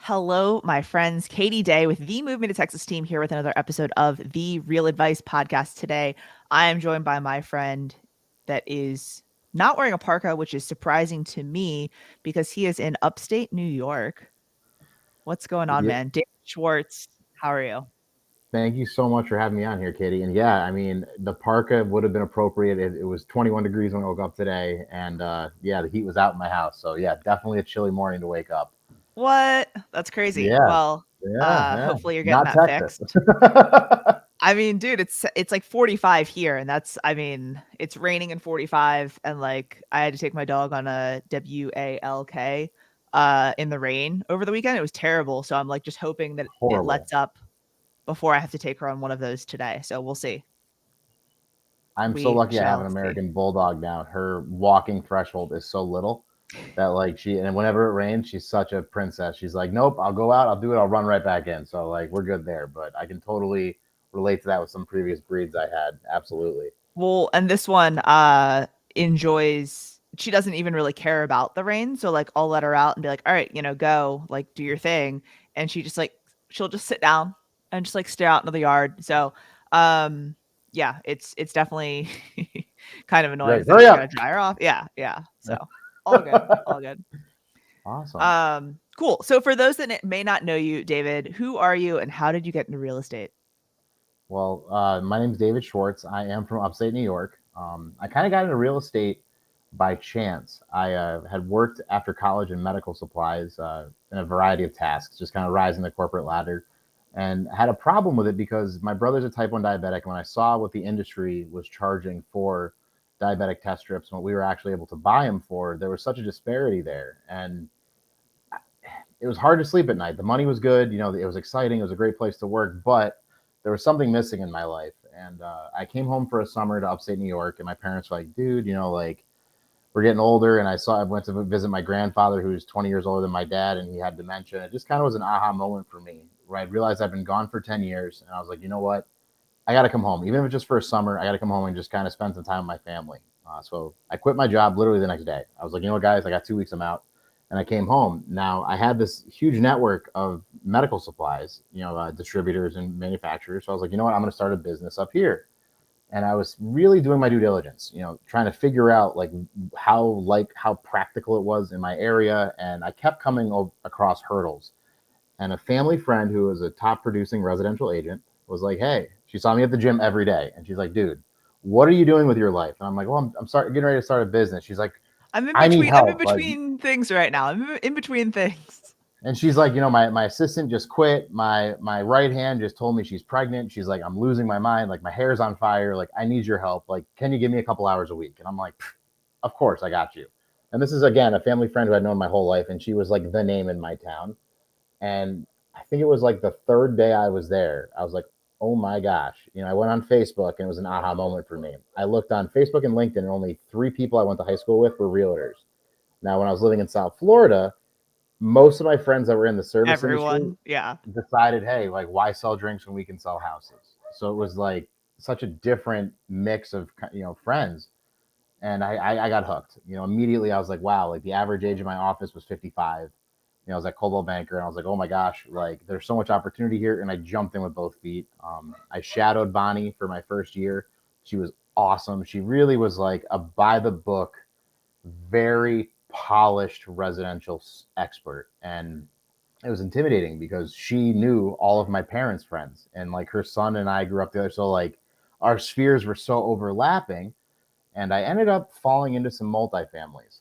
Hello, my friends. Katie Day with the Movement to Texas team here with another episode of the Real Advice podcast. Today, I am joined by my friend that is not wearing a parka, which is surprising to me because he is in upstate New York. What's going on, Yeah, man? David Schwartz, how are you? thank you so much for having me on here, Katie. And yeah, I mean, the parka would have been appropriate. It was 21 degrees when I woke up today, and yeah, the heat was out in my house. So yeah, definitely a chilly morning to wake up. What? That's crazy. Yeah, Well, yeah. hopefully you're getting Not that Texas. fixed. I mean, dude, it's like 45 here, and it's raining in 45, and like I had to take my dog on a WALK in the rain over the weekend. It was terrible. So I'm like just hoping that it Horrible. lets up before I have to take her on one of those today. So we'll see. I'm so We lucky I have an shall see. American bulldog now. Her walking threshold is so little that like and whenever it rains, she's such a princess. She's like, nope, I'll go out, I'll do it, I'll run right back in. So like we're good there. But I can totally relate to that with some previous breeds I had. Absolutely. Well, and this one enjoys she doesn't even really care about the rain. So like I'll let her out and be like, all right, go, like do your thing. And she'll just sit down and just like stare out into the yard. So um yeah, it's definitely kind of annoying Great. because then Hurry you gotta up. dry her off. Yeah, yeah. So all good, all good. Awesome. Cool. So for those that may not know you, David, who are you and how did you get into real estate? Well, my name is David Schwartz. I am from upstate New York. I kind of got into real estate by chance. I had worked after college in medical supplies in a variety of tasks, just kind of rising the corporate ladder, and had a problem with it because my brother's a type 1 diabetic. When I saw what the industry was charging for diabetic test strips and what we were actually able to buy them for, there was such a disparity there. And it was hard to sleep at night. The money was good, it was exciting, it was a great place to work, but there was something missing in my life. And I came home for a summer to upstate New York, and my parents were like, "Dude, like we're getting older." And I went to visit my grandfather, who's 20 years older than my dad, and he had dementia. It just kind of was an aha moment for me, where I realized I've been gone for 10 years, and I was like, you know what? I got to come home, even if it's just for a summer. I got to come home and just kind of spend some time with my family. So I quit my job literally the next day. I was like, you know what, guys, I got 2 weeks, I'm out. And I came home. Now I had this huge network of medical supplies, distributors and manufacturers. So I was like, you know what, I'm going to start a business up here. And I was really doing my due diligence, trying to figure out how practical it was in my area. And I kept coming across hurdles. And a family friend who was a top producing residential agent was like, "Hey," she saw me at the gym every day, and she's like, "Dude, what are you doing with your life?" And I'm like, "Well, getting ready to start a business." She's like, "I need I'm in help." Like, between things right now. I'm in between things. and she's like, my assistant just quit. My right hand just told me she's pregnant. She's like, "I'm losing my mind. Like, my hair's on fire. Like, I need your help. Like, can you give me a couple hours a week?" And I'm like, "Of course, I got you." And this is again a family friend who I'd known my whole life, and she was like the name in my town. And I think it was like the third day I was there, I was like, oh my gosh. I went on Facebook, and it was an aha moment for me. I looked on Facebook and LinkedIn, and only three people I went to high school with were realtors. Now, when I was living in South Florida, most of my friends that were in the service industry Everyone. Yeah. decided, hey, like, why sell drinks when we can sell houses? So it was like such a different mix of, friends. And I got hooked. Immediately I was like, wow, like the average age of my office was 55. I was at Coldwell Banker, and I was like, oh my gosh, like there's so much opportunity here. And I jumped in with both feet. I shadowed Bonnie for my first year. She was awesome. She really was like a by the book, very polished residential expert. And it was intimidating because she knew all of my parents' friends, and like her son and I grew up together. So like our spheres were so overlapping, and I ended up falling into some multifamilies.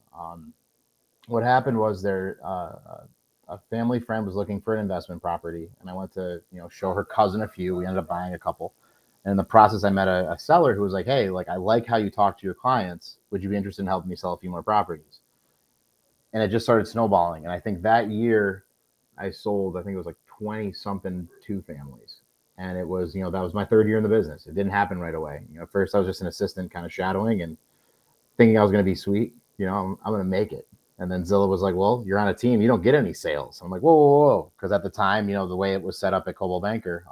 What happened was a family friend was looking for an investment property, and I went to show her cousin a few. We ended up buying a couple. And in the process, I met a seller who was like, "Hey, like I like how you talk to your clients. Would you be interested in helping me sell a few more properties?" And it just started snowballing. And I think that year I sold, I think it was like 20 something two families. And it was, that was my third year in the business. It didn't happen right away. At first I was just an assistant kind of shadowing and thinking I was going to be sweet. I'm going to make it. And then Zilla was like, "Well, you're on a team. You don't get any sales." I'm like, "Whoa, whoa, whoa!" Because at the time, the way it was set up at Coldwell Banker,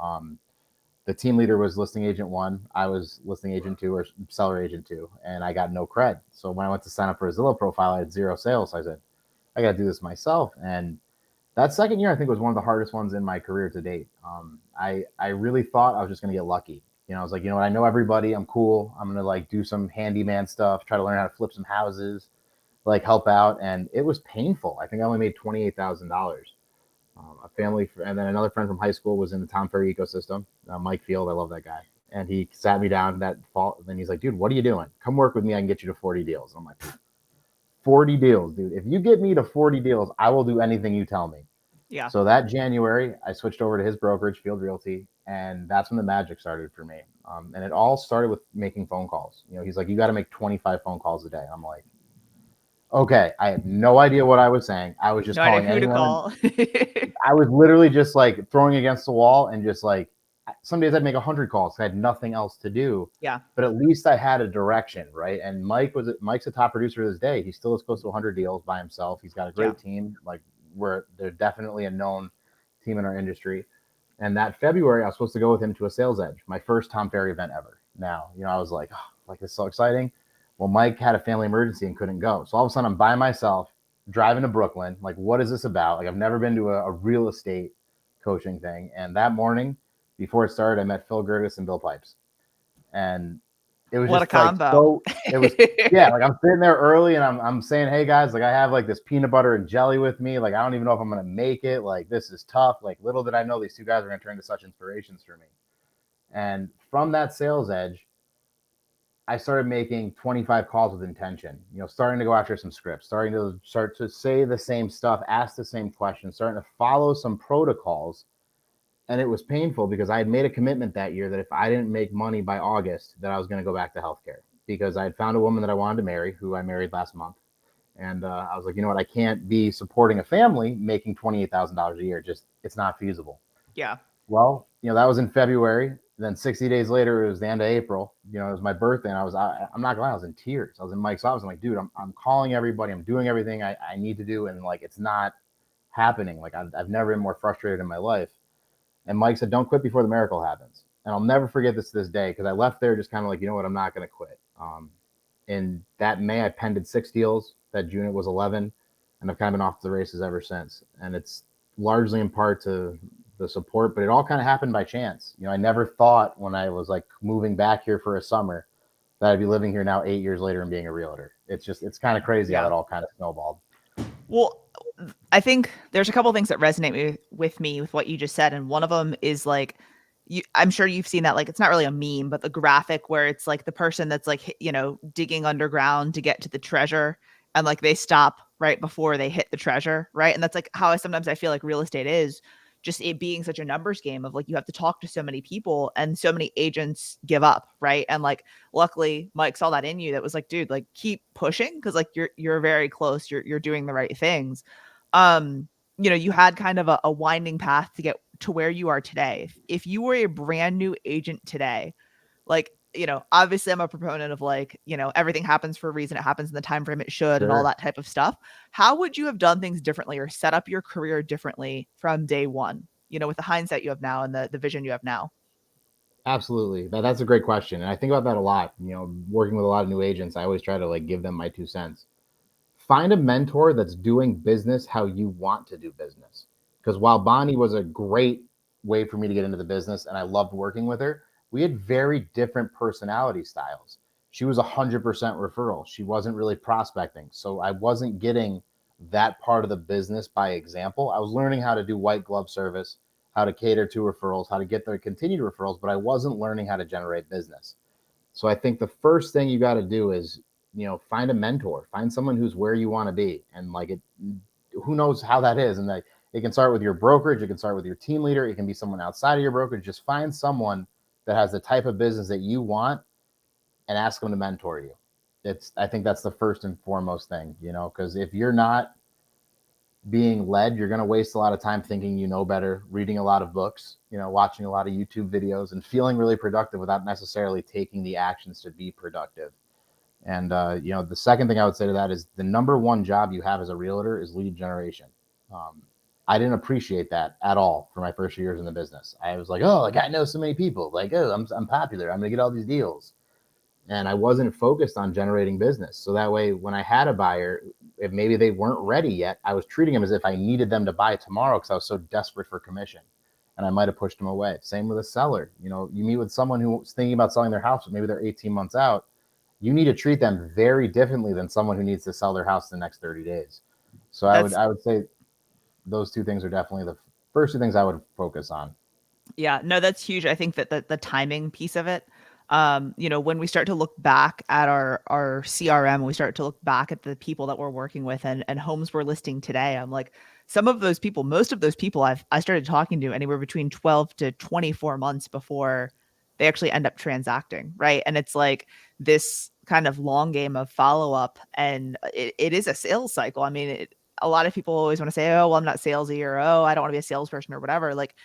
the team leader was listing agent one, I was listing agent two or seller agent two, and I got no cred. So when I went to sign up for a Zillow profile, I had zero sales. So I said, I got to do this myself. And That second year, I think, was one of the hardest ones in my career to date. I really thought I was just going to get lucky. I was like, you know what? I know everybody. I'm cool. I'm going to like do some handyman stuff, try to learn how to flip some houses, like help out. And it was painful. I think I only made $28,000. A family, and then another friend from high school was in the Tom Ferry ecosystem, Mike Field. I love that guy. And he sat me down that fall. And he's like, dude, what are you doing? Come work with me. I can get you to 40 deals. I'm like, 40 deals, dude. If you get me to 40 deals, I will do anything you tell me. Yeah. So that January, I switched over to his brokerage, Field Realty, and that's when the magic started for me. And it all started with making phone calls. He's like, you got to make 25 phone calls a day. I'm like, okay. I had no idea what I was saying. I was just No idea calling who to anyone. call. I was literally just like throwing against the wall and just like, some days I'd make 100 calls. I had nothing else to do. Yeah. But at least I had a direction, right? And Mike's a top producer to this day. He still is close to 100 deals by himself. He's got a great team. Like they're definitely a known team in our industry. And that February, I was supposed to go with him to a sales edge, my first Tom Ferry event ever. Now, I was like, oh, like it's so exciting. Well, Mike had a family emergency and couldn't go. So all of a sudden I'm by myself driving to Brooklyn. Like, what is this about? Like, I've never been to a real estate coaching thing. And that morning before it started, I met Phil Gertis and Bill Pipes. And it was What a just like, combo. so it was, yeah, like I'm sitting there early and I'm saying, hey guys, like I have like this peanut butter and jelly with me. Like, I don't even know if I'm going to make it. Like, this is tough. Like, little did I know these two guys were going to turn into such inspirations for me. And from that sales edge, I started making 25 calls with intention, starting to go after some scripts, starting to say the same stuff, ask the same questions, starting to follow some protocols. And it was painful because I had made a commitment that year that if I didn't make money by August, that I was going to go back to healthcare, because I had found a woman that I wanted to marry, who I married last month. And I was like, you know what? I can't be supporting a family making $28,000 a year. Just, it's not feasible. Yeah. Well, that was in February. Then 60 days later, it was the end of April. It was my birthday, and I'm not gonna lie, I was in tears. I was in Mike's office. I'm like, dude, I'm calling everybody. I'm doing everything I need to do, and like, it's not happening. Like, I've never been more frustrated in my life. And Mike said, don't quit before the miracle happens. And I'll never forget this to this day, because I left there just kind of like, you know what, I'm not gonna quit. In that May, I penned 6 deals. That June, it was 11, and I've kind of been off the races ever since. And it's largely in part to the support, but it all kind of happened by chance. I never thought when I was like moving back here for a summer that I'd be living here now 8 years later and being a realtor. It's kind of crazy how it all kind of snowballed. Well, I think there's a couple things that resonate with me with what you just said. And one of them is like, I'm sure you've seen that, like, it's not really a meme, but the graphic where it's like the person that's like, digging underground to get to the treasure, and like they stop right before they hit the treasure. Right. And that's like how I feel like real estate is, just it being such a numbers game of like, you have to talk to so many people and so many agents give up. Right. And like, luckily Mike saw that in you, that was like, dude, like keep pushing. Cause like you're very close. You're doing the right things. You had kind of a winding path to get to where you are today. If you were a brand new agent today, like, obviously I'm a proponent of like, everything happens for a reason. It happens in the time frame it should, and all Sure. that type of stuff. How would you have done things differently or set up your career differently from day one, with the hindsight you have now and the vision you have now? Absolutely. That's a great question. And I think about that a lot. Working with a lot of new agents, I always try to like give them my 2 cents. Find a mentor that's doing business how you want to do business. Because while Bonnie was a great way for me to get into the business and I loved working with her, we had very different personality styles. She was 100% referral. She wasn't really prospecting. So I wasn't getting that part of the business by example. I was learning how to do white glove service, how to cater to referrals, how to get their continued referrals, but I wasn't learning how to generate business. So I think the first thing you got to do is, find a mentor, find someone who's where you want to be. And like who knows how that is. And it can start with your brokerage. It can start with your team leader. It can be someone outside of your brokerage. Just find someone that has the type of business that you want and ask them to mentor you. I think that's the first and foremost thing, because if you're not being led, you're going to waste a lot of time thinking you know better, reading a lot of books, watching a lot of YouTube videos and feeling really productive without necessarily taking the actions to be productive. And, the second thing I would say to that is the number one job you have as a realtor is lead generation. I didn't appreciate that at all for my first few years in the business. I was like, oh, like I know so many people, like, oh, I'm popular. I'm going to get all these deals. And I wasn't focused on generating business. So that way, when I had a buyer, if maybe they weren't ready yet, I was treating them as if I needed them to buy tomorrow because I was so desperate for commission, and I might have pushed them away. Same with a seller. You meet with someone who's thinking about selling their house, but maybe they're 18 months out. You need to treat them very differently than someone who needs to sell their house in the next 30 days. So I would That's I would say those two things are definitely the first two things I would focus on. Yeah, no, that's huge. I think that the timing piece of it, when we start to look back at our CRM, we start to look back at the people that we're working with and homes we're listing today. I'm like, some of those people, most of those people I started talking to anywhere between 12 to 24 months before they actually end up transacting, right? And it's like this kind of long game of follow up, and it is a sales cycle. I mean, a lot of people always want to say, oh, well, I'm not salesy, or oh, I don't want to be a salesperson or whatever. Like,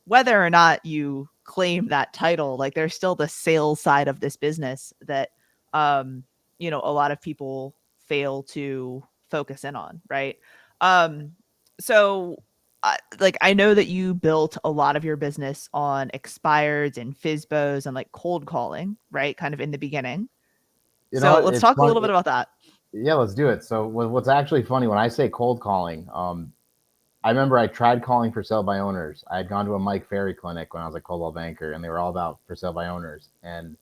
whether or not you claim that title, like there's still the sales side of this business that um a lot of people fail to focus in on, right? um so like I know that you built a lot of your business on expireds and FISBOs and like cold calling, right? Kind of in the beginning. You know So what? let's It's talk a fun. little bit about that. Yeah, let's do it. So what's actually funny when I say cold calling, I remember I tried calling for sale by owners. I had gone to a Mike Ferry clinic when I was at Coldwell Banker, and they were all about for sale by owners. And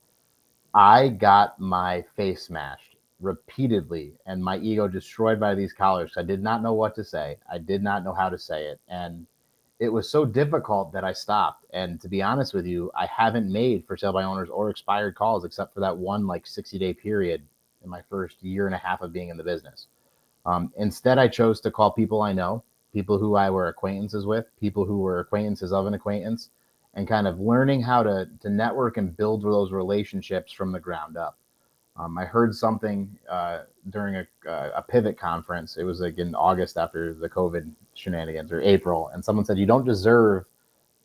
I got my face smashed repeatedly and my ego destroyed by these callers. I did not know what to say. I did not know how to say it. And it was so difficult that I stopped. And to be honest with you, I haven't made for sale by owners or expired calls except for that one like 60-day period in my first year and a half of being in the business. Instead, I chose to call people I know, people who I were acquaintances with, people who were acquaintances of an acquaintance, and kind of learning how to network and build those relationships from the ground up. I heard something during a pivot conference. It was like in August after the COVID shenanigans, or April, and someone said you don't deserve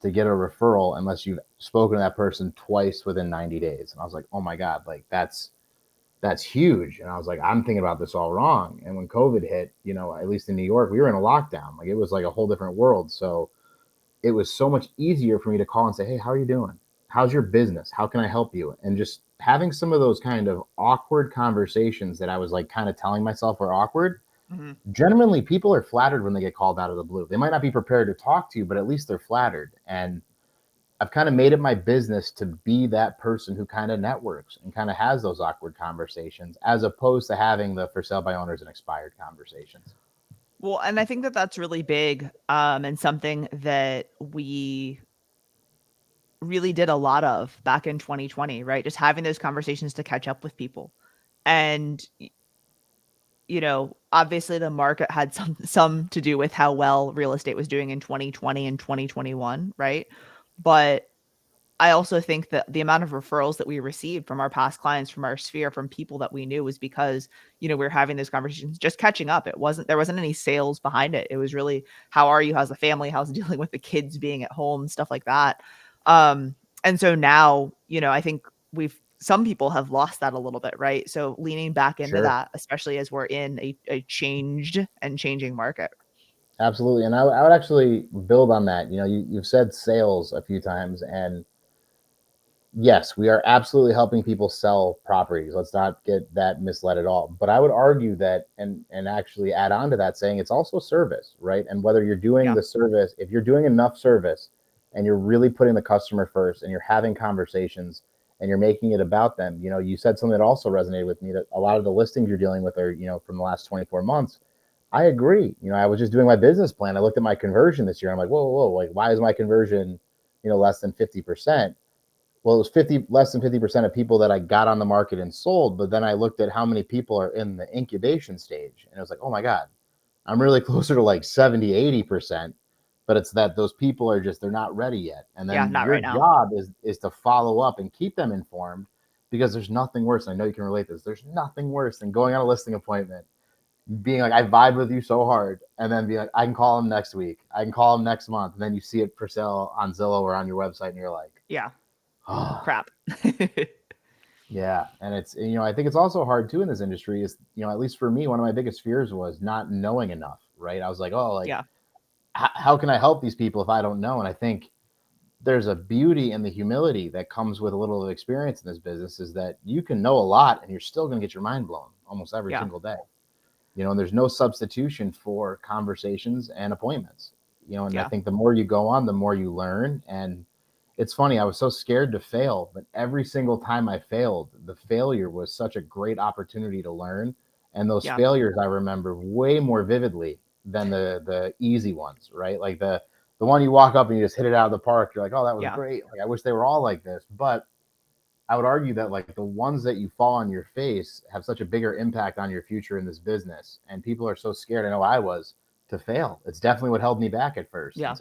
to get a referral unless you've spoken to that person twice within 90 days. And I was like, oh my god, like that's huge. And I was like, I'm thinking about this all wrong. And when COVID hit, at least in New York, we were in a lockdown. Like it was like a whole different world. So it was so much easier for me to call and say, hey, how are you doing? How's your business? How can I help you? And just having some of those kind of awkward conversations that I was like kind of telling myself were awkward. Mhm. Genuinely, people are flattered when they get called out of the blue. They might not be prepared to talk to you, but at least they're flattered. And I've kind of made it my business to be that person who kind of networks and kind of has those awkward conversations, as opposed to having the for sale by owners and expired conversations. Well, and I think that that's really big, and something that we really did a lot of back in 2020, right? Just having those conversations to catch up with people. And obviously the market had some to do with how well real estate was doing in 2020 and 2021, right? But I also think that the amount of referrals that we received from our past clients, from our sphere, from people that we knew was because, we were having those conversations, just catching up. There wasn't any sales behind it. It was really, how are you? How's the family? How's dealing with the kids being at home, stuff like that. Um, and so now, I think some people have lost that a little bit, right? So leaning back into Sure. that, especially as we're in a changed and changing market. Absolutely. And I would actually build on that. You've said sales a few times, and yes, we are absolutely helping people sell properties. Let's not get that misled at all. But I would argue that, and actually add on to that, saying it's also service, right? And whether you're doing Yeah. the service, if you're doing enough service and you're really putting the customer first and you're having conversations and you're making it about them, you said something that also resonated with me, that a lot of the listings you're dealing with are, from the last 24 months. I agree. I was just doing my business plan. I looked at my conversion this year. I'm like, whoa, whoa, like, why is my conversion, less than 50%? Well, it was less than 50% of people that I got on the market and sold. But then I looked at how many people are in the incubation stage, and it was like, oh my God, I'm really closer to like 70, 80%. But it's that those people are just, they're not ready yet. And Yeah. then Not your right now. job is to follow up and keep them informed, because there's nothing worse. And I know you can relate to this. There's nothing worse than going on a listing appointment, being like, I vibe with you so hard, and then be like, I can call him next week. I can call him next month. And then you see it for sale on Zillow or on your website, and you're like, Yeah. oh, Crap. yeah, and it's, I think it's also hard too in this industry. Is, at least for me, one of my biggest fears was not knowing enough. Right? I was like, oh, like, Yeah. how can I help these people if I don't know? And I think there's a beauty in the humility that comes with a little of experience in this business. Is that you can know a lot and you're still going to get your mind blown almost every Yeah. single day. And there's no substitution for conversations and appointments. And I Yeah. think the more you go on, the more you learn. And it's funny, I was so scared to fail, but every single time I failed, the failure was such a great opportunity to learn. And those Yeah. failures I remember way more vividly than the easy ones, right? Like the one you walk up and you just hit it out of the park. You're like, oh, that was Yeah. great. Like I wish they were all like this. But I would argue that like the ones that you fall on your face have such a bigger impact on your future in this business. And people are so scared. I know I was to fail. It's definitely what held me back at first Yeah.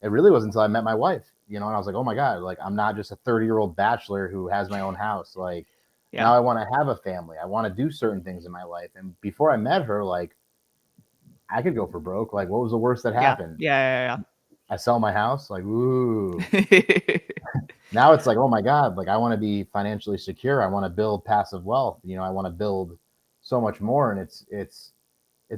it really was until I met my wife, and I was like, oh my God, like I'm not just a 30-year-old bachelor who has my own house. Like Yeah. now I want to have a family. I want to do certain things in my life. And before I met her, like I could go for broke. Like what was the worst that Yeah. happened? Yeah. I sell my house. Like, ooh. Yeah. Yeah. Now it's like, oh my God, like I want to be financially secure. I want to build passive wealth. I want to build so much more. And it's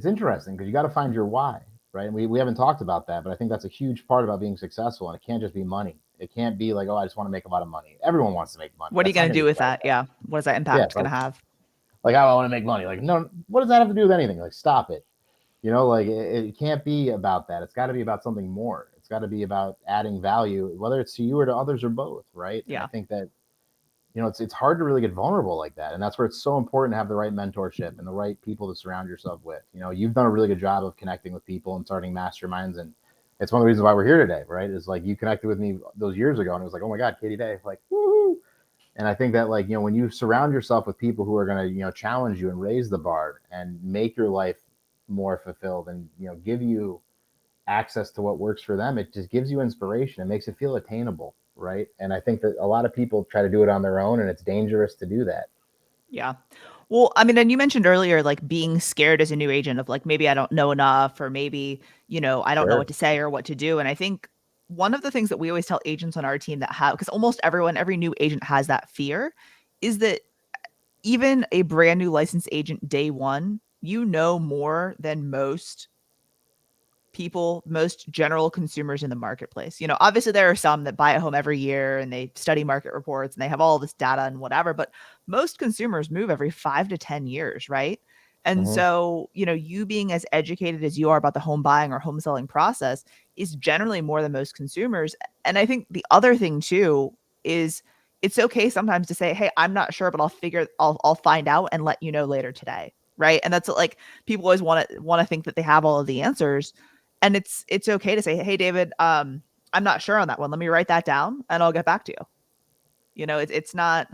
interesting because you got to find your why, right? And we haven't talked about that, but I think that's a huge part about being successful. And it can't just be money. It can't be like, oh, I just want to make a lot of money. Everyone wants to make money. What are you That's not going to going to do be with the right that? thing. Yeah. What is that Yeah, impact going but to have? like, oh, I want to make money. Like, no, what does that have to do with anything? Like, stop it. Like it can't be about that. It's got to be about something more. It's got to be about adding value, whether it's to you or to others or both, right? And I Yeah. think that it's hard to really get vulnerable like that, and that's where it's so important to have the right mentorship and the right people to surround yourself with. You've done a really good job of connecting with people and starting masterminds, and it's one of the reasons why we're here today, right? Is like you connected with me those years ago, and it was like, oh my God, Katie Day, like, woohoo! And I think that like when you surround yourself with people who are going to challenge you and raise the bar and make your life more fulfilled and give you access to what works for them, it just gives you inspiration. It makes it feel attainable, right? And I think that a lot of people try to do it on their own, and it's dangerous to do that. Yeah. Well, I mean, and you mentioned earlier, like being scared as a new agent of like, maybe I don't know enough, or maybe, I don't know what Sure. to say or what to do. And I think one of the things that we always tell agents on our team that have, because almost everyone, every new agent has that fear, is that even a brand new licensed agent day one, more than most people, most general consumers in the marketplace. Obviously there are some that buy a home every year and they study market reports and they have all this data and whatever, but most consumers move every 5 to 10 years, right? And Hmm. so, you being as educated as you are about the home buying or home selling process is generally more than most consumers. And I think the other thing too is it's okay sometimes to say, "Hey, I'm not sure, but I'll find out and let you know later today." Right? And that's like people always want to think that they have all of the answers, and it's okay to say, "Hey, David, I'm not sure on that one. Let me write that down, and I'll get back to you." It's not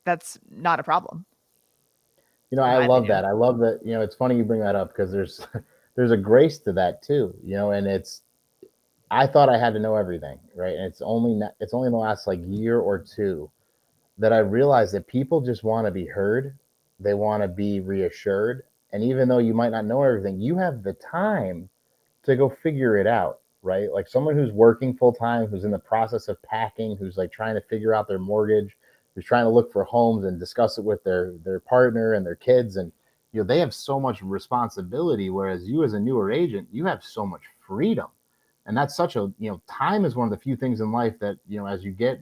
that's not a problem, in I my love opinion. that. I love that. It's funny you bring that up because there's there's a grace to that too. And I thought I had to know everything, right? And it's only in the last like year or two that I realized that people just want to be heard. They want to be reassured. And even though you might not know everything, you have the time to go figure it out, right? Like someone who's working full time, who's in the process of packing, who's like trying to figure out their mortgage, who's trying to look for homes and discuss it with their partner and their kids, and they have so much responsibility. Whereas you, as a newer agent, you have so much freedom, and that's such a time is one of the few things in life that as you get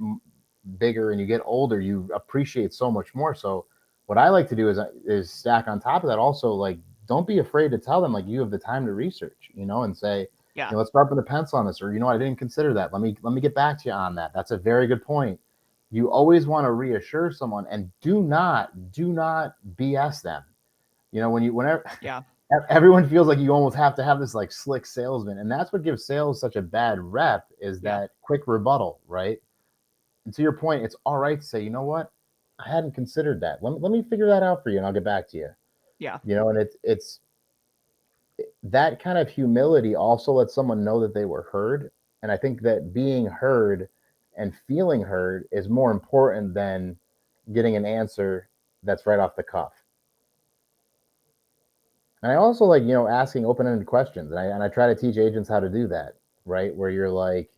bigger and you get older, you appreciate so much more. So what I like to do is stack on top of that also, like don't be afraid to tell them like you have the time to research, and say, Yeah, let's sharpen the pencil on this, or I didn't consider that. Let me get back to you on that. That's a very good point. You always want to reassure someone, and do not BS them. Whenever yeah, everyone feels like you almost have to have this like slick salesman, and that's what gives sales such a bad rep, is yeah, that quick rebuttal, right? And to your point, it's all right to say, what, I hadn't considered that. Let me figure that out for you, and I'll get back to you. yeah. And it's that kind of humility also lets someone know that they were heard. And I think that being heard and feeling heard is more important than getting an answer that's right off the cuff. And I also like, asking open-ended questions. And I try to teach agents how to do that, right? Where you're like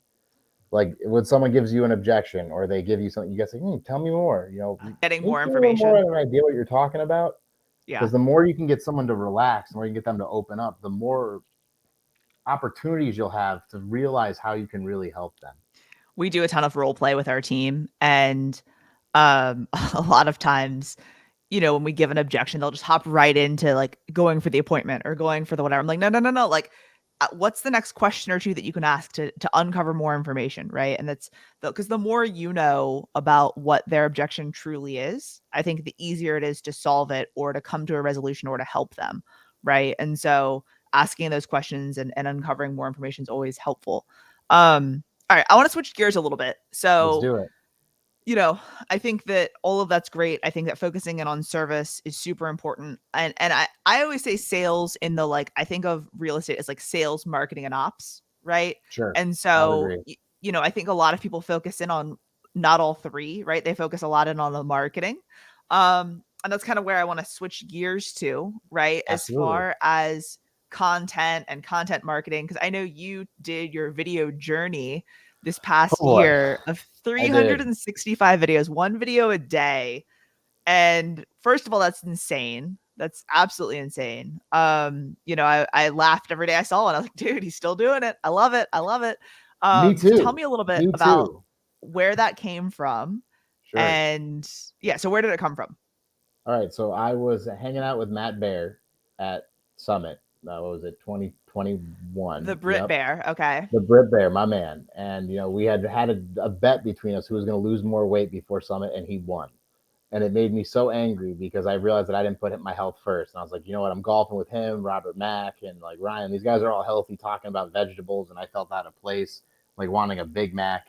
when someone gives you an objection or they give you something, you guys say, tell me more. Getting Can you more give me a little more information. of an idea what you're talking about? Yeah. Because the more you can get someone to relax, the more you can get them to open up, the more opportunities you'll have to realize how you can really help them. We do a ton of role play with our team, and a lot of times when we give an objection, they'll just hop right into like going for the appointment or going for the whatever. I'm like, no, no, no, no. Like, what's the next question or two that you can ask to uncover more information, right? And that's because the more you know about what their objection truly is, I think the easier it is to solve it or to come to a resolution or to help them, right? And so asking those questions and uncovering more information is always helpful. All right, I want to switch gears a little bit. Let's So do it. you know, I think that all of that's great. I think that focusing in on service is super important. And I always say sales in the like I think of real estate as like sales, marketing, and ops, right? Sure. And I would so agree. I think a lot of people focus in on not all three, right? They focus a lot in on the marketing. And that's kind of where I want to switch gears to, right? As Absolutely. far as content and content marketing, because I know you did your video journey this Oh past boy, year of I did. 365 videos, one video a day. And first of all, that's insane. That's absolutely insane. I laughed every day I saw it. I was like, dude, he's still doing it. I love it. I love it. Me So tell too. me a little bit Me about too. where that came from. Sure. And yeah, so where did it come from? All right. So I was hanging out with Matt Bear at Summit. What was it? 2021. The Brit Yep. Bear. Okay. The Brit Bear, my man. And we had had a bet between us who was going to lose more weight before Summit, and he won. And it made me so angry because I realized that I didn't put my health first. And I was like, you know what? I'm golfing with him, Robert Mack, and like Ryan. These guys are all healthy, talking about vegetables, and I felt out of place, like wanting a Big Mac.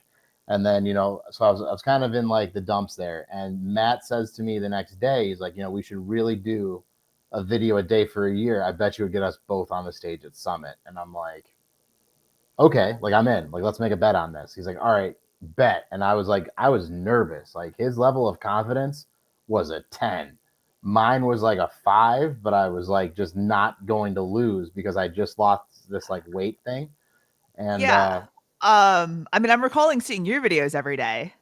And then so I was kind of in like the dumps there. And Matt says to me the next day, he's like, we should really do a video a day for a year. I bet you would get us both on the stage at Summit. And I'm like, okay, like I'm in. Like let's make a bet on this. He's like, all right, bet. And I was like, I was nervous. Like his level of confidence was a 10. Mine was like a 5, but I was like just not going to lose because I just lost this like weight thing. And Yeah. I mean, I'm recalling seeing your videos every day.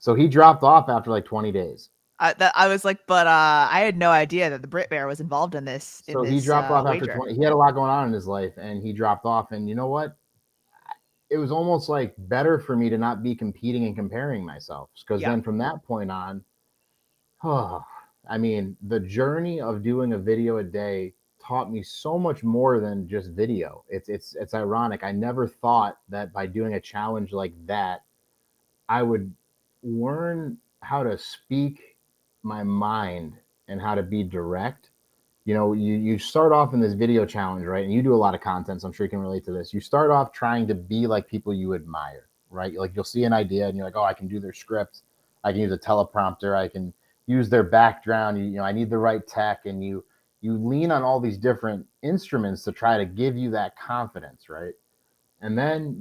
so he dropped off after like 20 days. That I was like, but I had no idea that the Brit Bear was involved in this So he dropped off after wager. 20. He had a lot going on in his life and he dropped off. And you know what? It was almost like better for me to not be competing and comparing myself because Yeah, then from that point on, oh, I mean, the journey of doing a video a day taught me so much more than just video. It's ironic. I never thought that by doing a challenge like that, I would learn how to speak my mind and how to be direct. You start off in this video challenge, right? And you do a lot of content, so I'm sure you can relate to this. You start off trying to be like people you admire, right? Like you'll see an idea and you're like, oh, I can do their script, I can use a teleprompter, I can use their background. I need the right tech, and you lean on all these different instruments to try to give you that confidence, right? And then,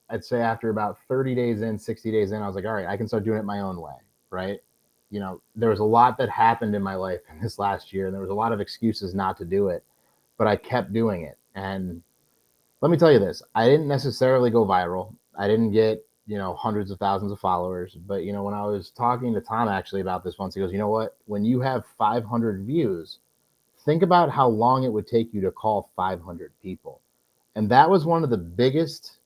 I'd say after about 30 days in, 60 days in, I was like, all right, I can start doing it my own way, right? There was a lot that happened in my life in this last year, and there was a lot of excuses not to do it, but I kept doing it. And let me tell you this, I didn't necessarily go viral. I didn't get, hundreds of thousands of followers. But, when I was talking to Tom actually about this once, he goes, you know what? When you have 500 views, think about how long it would take you to call 500 people. And that was one of the biggest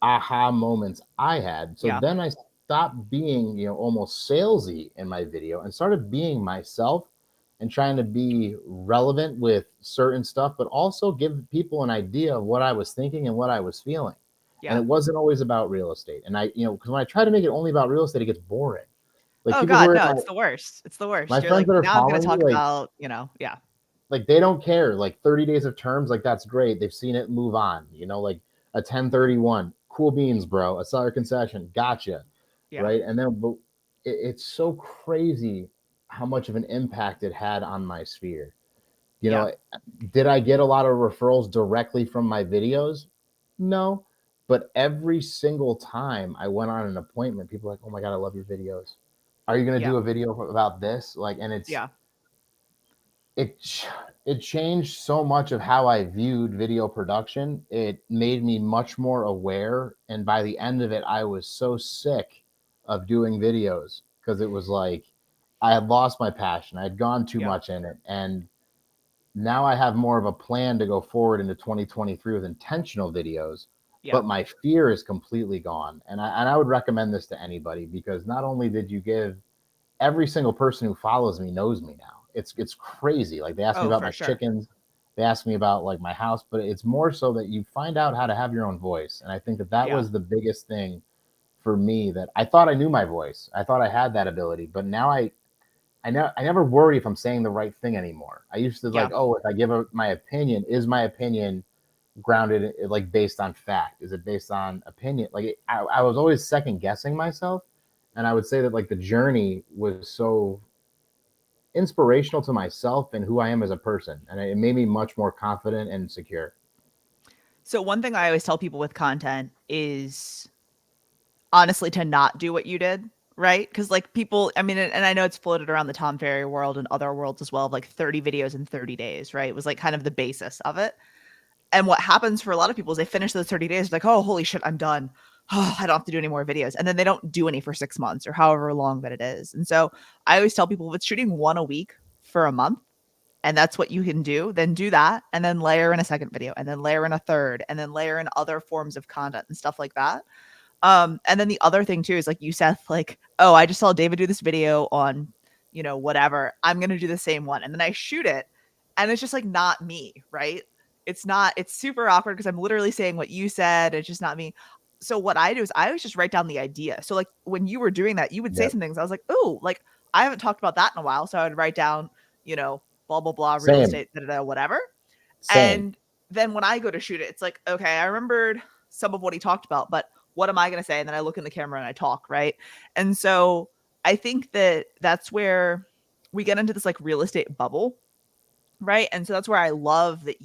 aha moments I had. So yeah, then I stopped being, almost salesy in my video and started being myself and trying to be relevant with certain stuff, but also give people an idea of what I was thinking and what I was feeling. And yeah. it wasn't always about real estate. And because when I try to make it only about real estate, it gets boring. Like Oh people who God, are in no, my it's the worst. It's the my worst. You're friends like, that are now I'm gonna following me, talk about, yeah, like they don't care. Like 30 days of terms, like that's great. They've seen it, move on. Like a 1031, cool beans, bro. A seller concession, gotcha, yeah, right? And then, but it's so crazy how much of an impact it had on my sphere. You yeah, know, did I get a lot of referrals directly from my videos? No, but every single time I went on an appointment, people were like, "Oh my god, I love your videos. Are you going to yeah, do a video about this?" Like, and yeah, it it changed so much of how I viewed video production. It made me much more aware, and by the end of it, I was so sick of doing videos because it was like I had lost my passion. I had gone too yeah, much in it, and now I have more of a plan to go forward into 2023 with intentional videos. yeah, But my fear is completely gone, and I would recommend this to anybody because not only did you give every single person who follows me knows me now. It's crazy. Like they ask me Oh, about for my sure. chickens, they ask me about like my house, but it's more so that you find out how to have your own voice. And I think that that Yeah. was the biggest thing for me, that I thought I knew my voice. I thought I had that ability, but now I never worry if I'm saying the right thing anymore. I used to like, Yeah. oh, if I give my opinion, is my opinion grounded like based on fact? Is it based on opinion? Like I was always second guessing myself, and I would say that like the journey was so inspirational to myself and who I am as a person, and it made me much more confident and secure. So one thing I always tell people with content is honestly to not do what you did, right? Because like people, I mean, and I know it's floated around the Tom Ferry world and other worlds as well, of like 30 videos in 30 days, right? It was like kind of the basis of it. And what happens for a lot of people is they finish those 30 days like, oh, holy shit, I'm done. Oh, I don't have to do any more videos. And then they don't do any for 6 months or however long that it is. And so I always tell people if it's shooting one a week for a month, and that's what you can do, then do that. And then layer in a second video, and then layer in a third, and then layer in other forms of content and stuff like that. And then the other thing too is like you said, like, oh, I just saw David do this video on, whatever. I'm gonna do the same one. And then I shoot it, and it's just like not me, right? It's not, it's super awkward because I'm literally saying what you said. It's just not me. So what I do is I always just write down the idea. So like when you were doing that, you would say Yep. some things. I was like, oh, like I haven't talked about that in a while. So I would write down, blah, blah, blah, real Same. estate, da, da, da, whatever. Same. And then when I go to shoot it, it's like, okay, I remembered some of what he talked about, but what am I going to say? And then I look in the camera and I talk, right? And so I think that that's where we get into this like real estate bubble, right? And so that's where I love that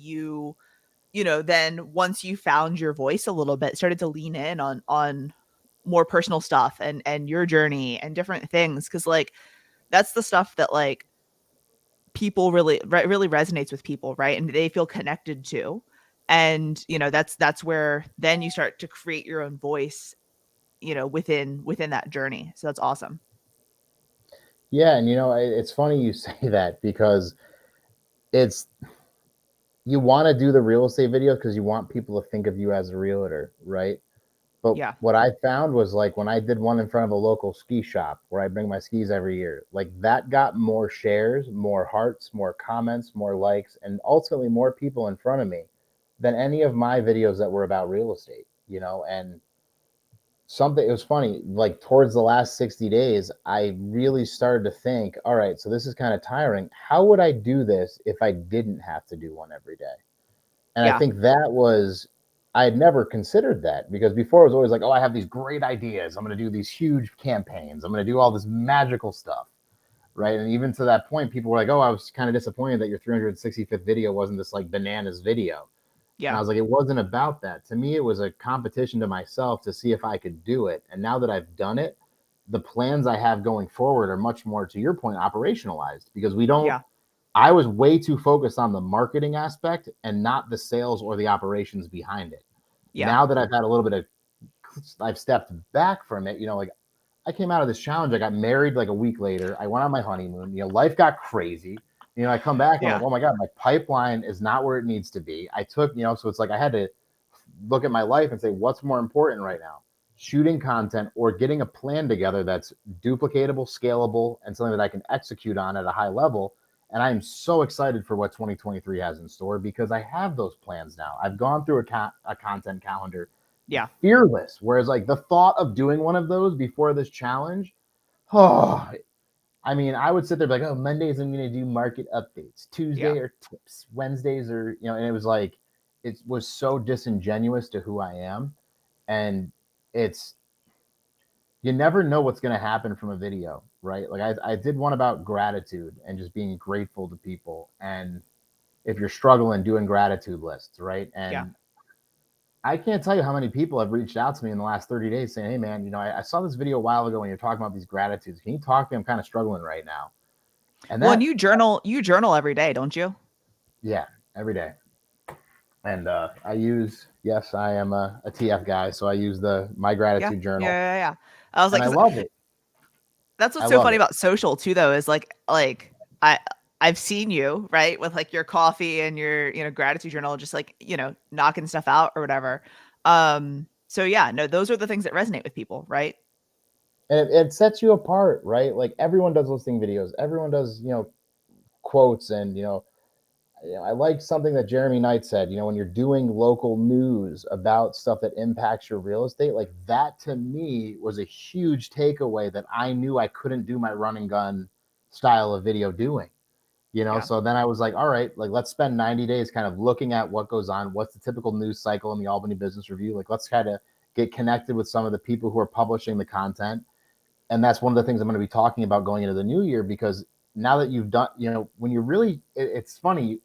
then once you found your voice a little bit, started to lean in on more personal stuff and your journey and different things, cuz like that's the stuff that like people really resonates with people, right? And they feel connected to. And that's where then you start to create your own voice, within that journey. So that's awesome. Yeah, and it's funny you say that because it's you want to do the real estate videos because you want people to think of you as a realtor, right? But Yeah. what I found was like when I did one in front of a local ski shop where I bring my skis every year, like that got more shares, more hearts, more comments, more likes, and ultimately more people in front of me than any of my videos that were about real estate. And something, it was funny, like towards the last 60 days, I really started to think, all right, so this is kind of tiring. How would I do this if I didn't have to do one every day? And I Yeah. think that was, I had never considered that because before it was always like, oh, I have these great ideas. I'm going to do these huge campaigns. I'm going to do all this magical stuff. Right. And even to that point, people were like, oh, I was kind of disappointed that your 365th video wasn't this like bananas video. And I Yeah. was like, it wasn't about that. To me, it was a competition to myself to see if I could do it. And now that I've done it, the plans I have going forward are much more, to your point, operationalized because we don't, Yeah. I was way too focused on the marketing aspect and not the sales or the operations behind it. Yeah. Now that I've had a little bit of, I've stepped back from it, like I came out of this challenge. I got married like a week later. I went on my honeymoon. Life got crazy. I come back and I'm Yeah. like, oh my God, my pipeline is not where it needs to be. I took, so it's like I had to look at my life and say, what's more important right now? Shooting content or getting a plan together that's duplicatable, scalable, and something that I can execute on at a high level. And I'm so excited for what 2023 has in store because I have those plans now. I've gone through a content calendar Yeah. fearless. Whereas, like, the thought of doing one of those before this challenge, oh, I mean, I would sit there and be like, oh, Mondays I'm going to do market updates, Yeah. Tuesday or tips, Wednesdays or, and it was like, it was so disingenuous to who I am. And it's, you never know what's going to happen from a video, right? Like, I did one about gratitude and just being grateful to people. And if you're struggling, doing gratitude lists, right? Yeah. And I can't tell you how many people have reached out to me in the last 30 days saying, hey, man, I saw this video a while ago when you're talking about these gratitudes. Can you talk to me? I'm kind of struggling right now. And Well, and that, you journal every day, don't you? yeah, every day. And I use, yes, I am a TF guy. So I use my Yeah. gratitude Yeah. journal Yeah. Yeah. I was and like, I because love it. that's I what's so love funny it. about social too, though, is like I I've seen you right with like your coffee and your gratitude journal, just like knocking stuff out or whatever. So yeah, no, those are the things that resonate with people, right? And it sets you apart, right? Like everyone does listing videos, everyone does, quotes, and I like something that Jeremy Knight said. When you're doing local news about stuff that impacts your real estate, like that to me was a huge takeaway that I knew I couldn't do my run and gun style of video doing. Yeah. So then I was like, all right, like let's spend 90 days kind of looking at what goes on, what's the typical news cycle in the Albany Business Review. Like let's kind of get connected with some of the people who are publishing the content, and that's one of the things I'm going to be talking about going into the new year, because now that you've done, when you really, it's funny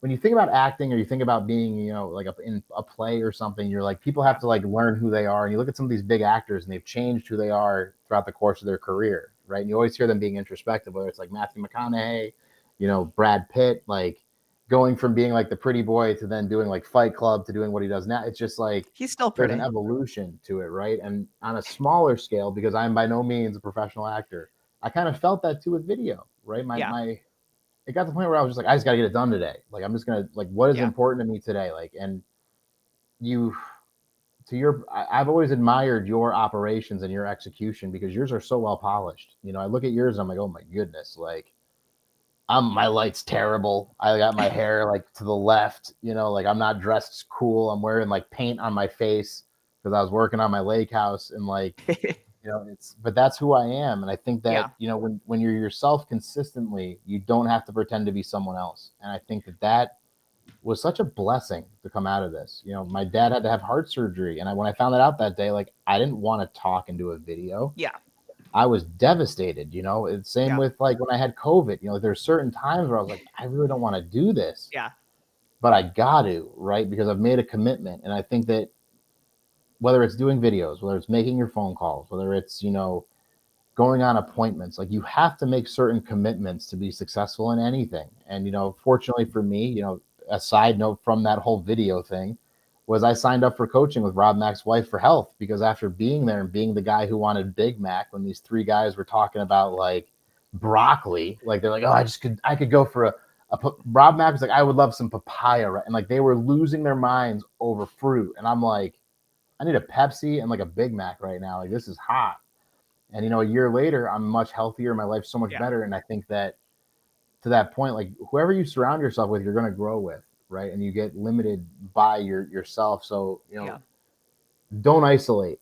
when you think about acting, or you think about being, like in a play or something, you're like, people have Yeah. to like learn who they are. And you look at some of these big actors and they've changed who they are throughout the course of their career, right? And you always hear them being introspective, whether it's like Matthew McConaughey, Brad Pitt, like going from being like the pretty boy to then doing like Fight Club to doing what he does now. It's just like, He's still there's an pretty. evolution to it, right? And on a smaller scale, because I'm by no means a professional actor, I kind of felt that too with video, right? Yeah. It got to the point where I was just like, I just got to get it done today. Like, I'm just gonna like, what is Yeah. important to me today? Like, and you, I've always admired your operations and your execution, because yours are so well polished. I look at yours and I'm like, oh my goodness, like my light's terrible. I got my hair like to the left, like I'm not dressed cool. I'm wearing like paint on my face because I was working on my lake house, and like, but that's who I am. And I think that, Yeah. when you're yourself consistently, you don't have to pretend to be someone else. And I think that that was such a blessing to come out of this. My dad had to have heart surgery. And when I found that out that day, like I didn't want to talk and do a video. Yeah. I was devastated. It's same Yeah. with like when I had COVID. There's certain times where I was like, I really don't want to do this, Yeah. but I got to, right? Because I've made a commitment. And I think that whether it's doing videos, whether it's making your phone calls, whether it's, going on appointments, like you have to make certain commitments to be successful in anything. And, fortunately for me, a side note from that whole video thing was I signed up for coaching with Rob Mack's Wife for Health, because after being there and being the guy who wanted Big Mac when these three guys were talking about like broccoli, like they're like, oh, I could go for Rob Mack was like, I would love some papaya, right? And like they were losing their minds over fruit. And I'm like, I need a Pepsi and like a Big Mac right now. Like this is hot. And a year later, I'm much healthier. My life's so much Yeah. better. And I think that to that point, like whoever you surround yourself with, you're going to grow with, right? And you get limited by yourself. So Yeah. don't isolate.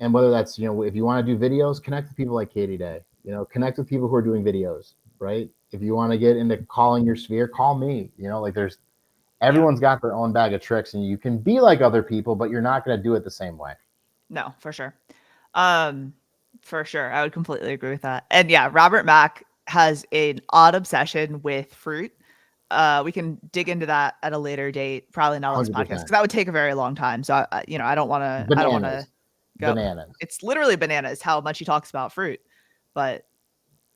And whether that's if you want to do videos, connect with people like Katie Day. Connect with people who are doing videos, right? If you want to get into calling your sphere, call me. Like there's Yeah. everyone's got their own bag of tricks, and you can be like other people, but you're not going to do it the same way. No, for sure. Um, for sure. I would completely agree with that. And yeah, Robert Mack has an odd obsession with fruit. We can dig into that at a later date, probably not on this podcast, because 100%. that would take a very long time. So I don't want to Bananas. go. Bananas. It's literally bananas how much he talks about fruit, but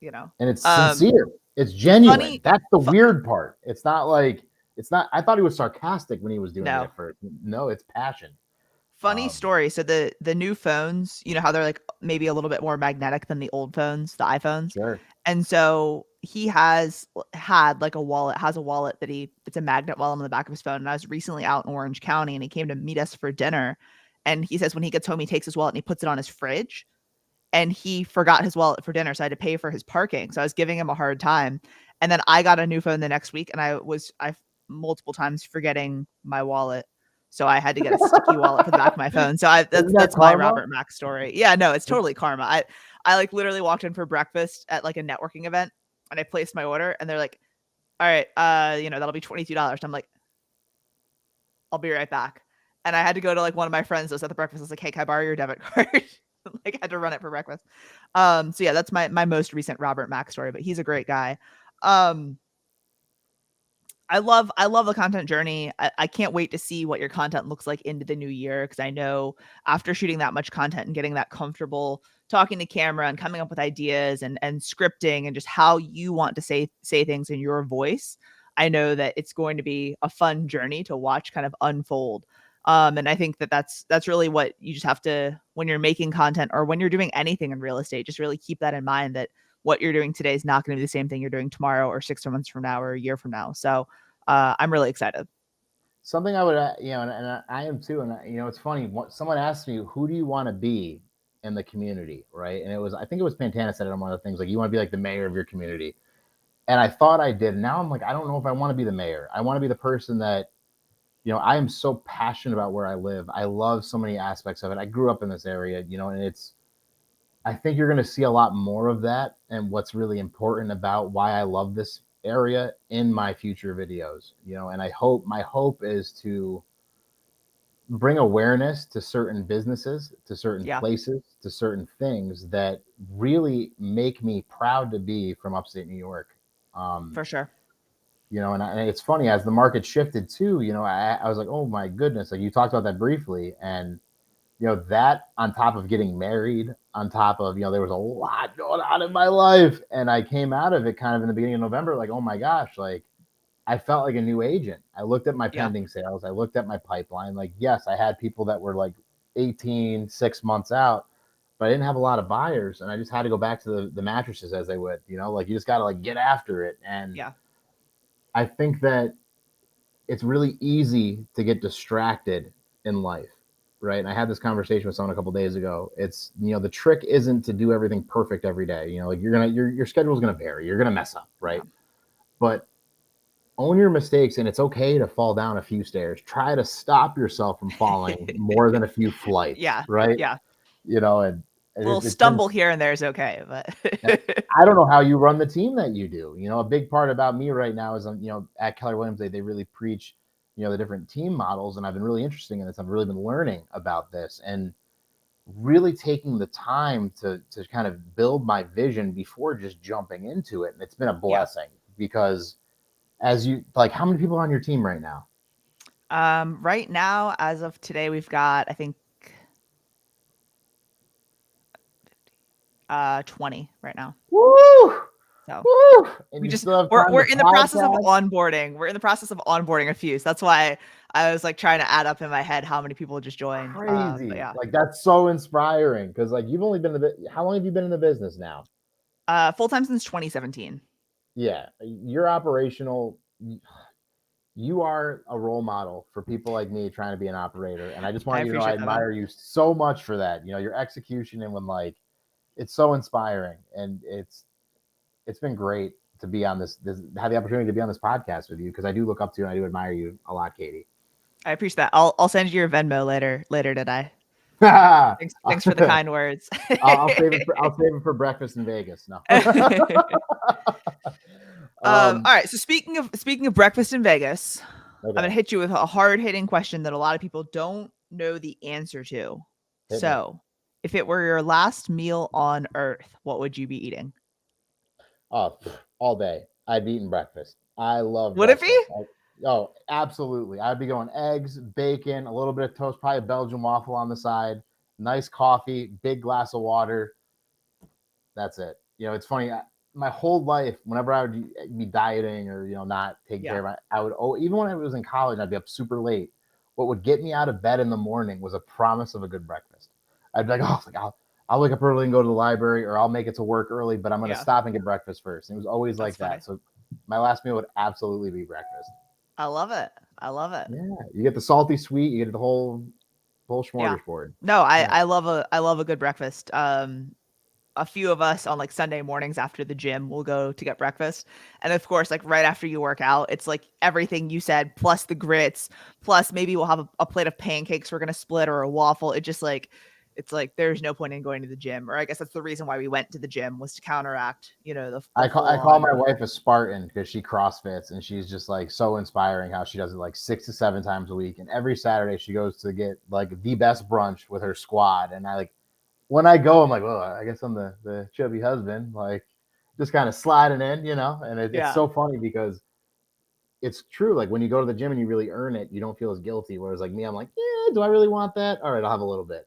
you know, And it's um, sincere. It's genuine. funny. That's the Fu- weird part. It's not like it's not. I thought he was sarcastic when he was doing it no, at first. No, it's passion. funny Um, story. So the new phones, you know how they're like maybe a little bit more magnetic than the old phones, the iPhones. sure. And so he had like a wallet, has a wallet that it's a magnet wallet on the back of his phone. And I was recently out in Orange County and he came to meet us for dinner. And he says when he gets home, he takes his wallet and he puts it on his fridge, and he forgot his wallet for dinner. So I had to pay for his parking. So I was giving him a hard time. And then I got a new phone the next week and I multiple times forgetting my wallet. So I had to get a sticky wallet for the back of my phone. So Isn't that that's my karma? Robert Mack story. Yeah, no, it's totally karma. I like literally walked in for breakfast at like a networking event and I placed my order and they're like, all right, that'll be $22. I'm like, I'll be right back. And I had to go to like one of my friends that was at the breakfast. I was like, hey, can I borrow your debit card? Like I had to run it for breakfast. So yeah, that's my most recent Robert Mack story, but he's a great guy. Um, I love the content journey. I can't wait to see what your content looks like into the new year, because I know after shooting that much content and getting that comfortable talking to camera and coming up with ideas and scripting and just how you want to say things in your voice, I know that it's going to be a fun journey to watch kind of unfold. And I think that that's really what you just have to, when you're making content or when you're doing anything in real estate, just really keep that in mind, that what you're doing today is not going to be the same thing you're doing tomorrow or 6 months from now or a year from now. So I'm really excited. Something I would, and I am too. And it's funny. Someone asked me, "Who do you want to be?" in the community, right? And I think it was Pantana said it on one of the things, like, you want to be like the mayor of your community. And I thought I did. Now I'm like, I don't know if I want to be the mayor. I want to be the person that, I am so passionate about where I live. I love so many aspects of it. I grew up in this area, and I think you're going to see a lot more of that and what's really important about why I love this area in my future videos, and my hope is to bring awareness to certain businesses, to certain Yeah, places, to certain things that really make me proud to be from upstate New York. Um, for sure. and it's funny, as the market shifted too, I was like, oh my goodness, like, you talked about that briefly, and that on top of getting married, on top of, there was a lot going on in my life, and I came out of it kind of in the beginning of November, like, oh my gosh, like, I felt like a new agent. I looked at my Yeah, pending sales. I looked at my pipeline. Like, yes, I had people that were like 18, 6 months out, but I didn't have a lot of buyers. And I just had to go back to the mattresses as they would, like, you just got to like get after it. And yeah, I think that it's really easy to get distracted in life. Right. And I had this conversation with someone a couple days ago. It's, the trick isn't to do everything perfect every day. Like, your schedule is going to vary. You're going to mess up. yeah, Right. But own your mistakes, and it's okay to fall down a few stairs. Try to stop yourself from falling more than a few flights, yeah, right? yeah. And Little it's been, stumble here and there is okay, but I don't know how you run the team that you do. A big part about me right now is, at Keller Williams, they really preach, the different team models, and I've been really interested in this. I've really been learning about this and really taking the time to kind of build my vision before just jumping into it. And it's been a yeah. blessing because, as you like, how many people are on your team right now? Right now, as of today, we've got, I think, 20 right now. Woo! So Woo! And we you just still have we're time we're to in the process of podcast? onboarding. We're in the process of onboarding a few. So that's why I was like trying to add up in my head how many people just joined. But Crazy. yeah. Like, that's so inspiring because, like, you've only been in the how long have you been in the business now? Full time since 2017. Yeah, you're operational. You are a role model for people like me trying to be an operator. And I just I want you to know I appreciate that, man. admire you so much for that. Your execution, and when, like, it's so inspiring, and it's been great to be on this have the opportunity to be on this podcast with you, because I do look up to you and I do admire you a lot, Katie. I appreciate that. I'll send you your Venmo later today. I'll, Thanks for the kind words. I'll save it for breakfast in Vegas. No. All right. So speaking of breakfast in Vegas, I'm gonna Okay, hit you with a hard hitting question that a lot of people don't know the answer to. hit me. So, if it were your last meal on Earth, what would you be eating? Oh, all day. I've eaten breakfast. I love Would it be? breakfast. Oh, absolutely. I'd be going eggs, bacon, a little bit of toast, probably a Belgian waffle on the side, nice coffee, big glass of water. That's it. It's funny. My whole life, whenever I would be dieting or, not taking care Yeah. of my, I would, oh, even when I was in college, I'd be up super late. What would get me out of bed in the morning was a promise of a good breakfast. I'd be like, oh, like, I'll wake up early and go to the library, or I'll make it to work early, but I'm going to Yeah. stop and get breakfast first. And it was always That's like funny. that. So my last meal would absolutely be breakfast. I love it. I love it. Yeah. You get the salty sweet, you get the whole Yeah. smorgasbord. No, I Yeah. I love a good breakfast. A few of us on like Sunday mornings after the gym will go to get breakfast. And of course, like right after you work out, it's like everything you said, plus the grits, plus maybe we'll have a plate of pancakes we're gonna split or a waffle. It's like there's no point in going to the gym. Or I guess that's the reason why we went to the gym, was to counteract, the full I call on. my wife a Spartan because she CrossFits, and she's just like so inspiring how she does it like 6 to 7 times a week. And every Saturday she goes to get like the best brunch with her squad. And I, like, when I go, I'm like, well, I guess I'm the chubby husband, like, just kind of sliding in, And it's Yeah. so funny because it's true. Like, when you go to the gym and you really earn it, you don't feel as guilty. Whereas, like me, I'm like, yeah, do I really want that? All right, I'll have a little bit.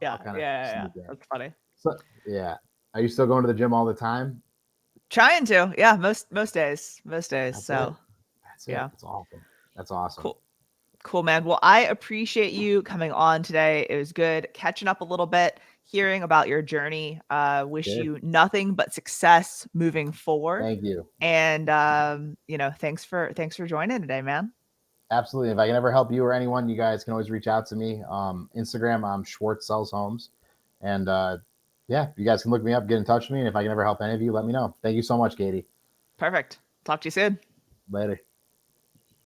Yeah. I'll kind of Yeah. sneak in. That's funny. So yeah, are you still going to the gym all the time? Trying to. Yeah, most days. Most days. That's it. So That's it. yeah. That's awesome. That's awesome. Cool. Cool, man. Well, I appreciate you coming on today. It was good catching up a little bit, hearing about your journey. Wish Good. you nothing but success moving forward. Thank you. And thanks for joining today, man. Absolutely. If I can ever help you or anyone, you guys can always reach out to me. Instagram, I'm Schwartz Sells Homes. And yeah, you guys can look me up, get in touch with me, and if I can ever help any of you, let me know. Thank you so much, Katie. Perfect. Talk to you soon. Later.